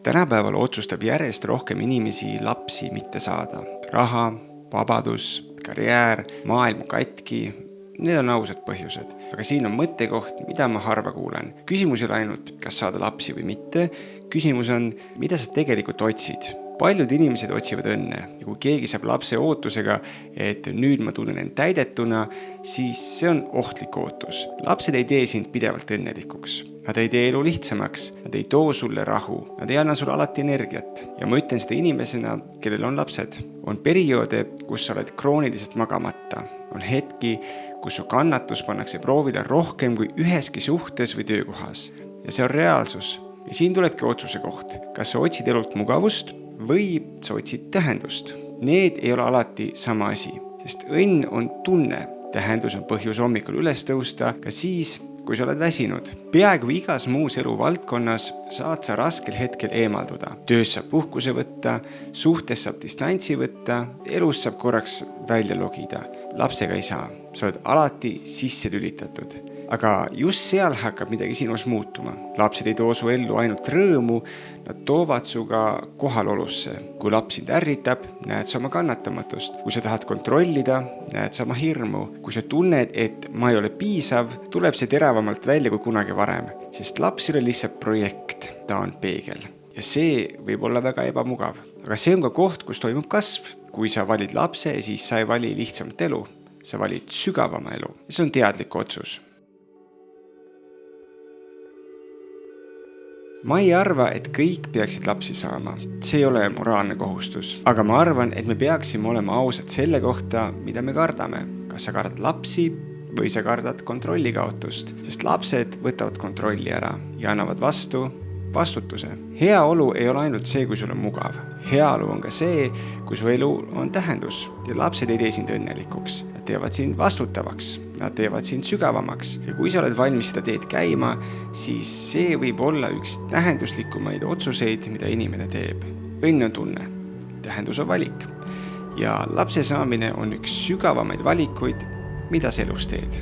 Tänapäeval otsustab järjest rohkem inimesi lapsi mitte saada. Raha, vabadus, karjäär, maailm katki, need on ausad põhjused. Aga siin on mõttekoht, mida ma harva kuulen. Küsimus ei ole ainult, kas saada lapsi või mitte. Küsimus on, mida sa tegelikult otsid. Paljud inimesed otsivad õnne ja kui keegi saab lapse ootusega, et nüüd ma tunnen end täidetuna, siis see on ohtlik ootus. Lapsed ei tee sind pidevalt õnnelikuks. Nad ei tee elu lihtsamaks, nad ei too sulle rahu, nad ei anna sulle alati energiat. Ja ma ütlen seda inimesena, kellel on lapsed. On perioode, kus sa oled krooniliselt magamata. On hetki, kus su kannatus pannakse proovida rohkem kui üheski suhtes või töökohas. Ja see on reaalsus. Ja siin tulebki otsuse koht. Kas sa otsid elult mugavust või sa otsid tähendust? Need ei ole alati sama asi, sest õnn on tunne. Tähendus on põhjus hommikul üles tõusta ka siis, kui sa oled väsinud. Peaaegu igas muus elu valdkonnas saad sa raskel hetkel eemalduda. Töös saab puhkuse võtta, suhtes saab distantsi võtta, elus saab korraks välja logida. Lapsega ei saa, sa oled alati sisse lülitatud. Aga just seal hakkab midagi sinus muutuma. Lapsed ei too su ellu ainult rõõmu, nad toovad suga kohalolusse. Kui laps sind ärritab, näed sa oma kannatamatust. Kui sa tahad kontrollida, näed sa oma hirmu. Kui sa tunned, et ma ei ole piisav, tuleb see teravamalt välja kui kunagi varem. Sest laps ei ole lihtsalt projekt, ta on peegel. Ja see võib olla väga ebamugav. Aga see on ka koht, kus toimub kasv. Kui sa valid lapse, siis sa ei vali lihtsamat elu. Sa valid sügavama elu. See on teadlik otsus. Ma ei arva, et kõik peaksid lapsi saama. See ei ole moraalne kohustus. Aga ma arvan, et me peaksime olema ausad selle kohta, mida me kardame. Kas sa kardad lapsi või sa kardad kontrollikaotust? Sest lapsed võtavad kontrolli ära ja annavad vastu vastutuse. Heaolu ei ole ainult see, kui sul on mugav. Heaolu on ka see, kui su elu on tähendus. Ja lapsed ei tee sind õnnelikuks. Nad teevad sind vastutavaks. Nad teevad sind sügavamaks. Ja kui sa oled valmis seda teed käima, siis see võib olla üks tähenduslikumaid otsuseid, mida inimene teeb. Õnn on tunne. Tähendus on valik. Ja lapse saamine on üks sügavamaid valikuid, mida sa elus teed.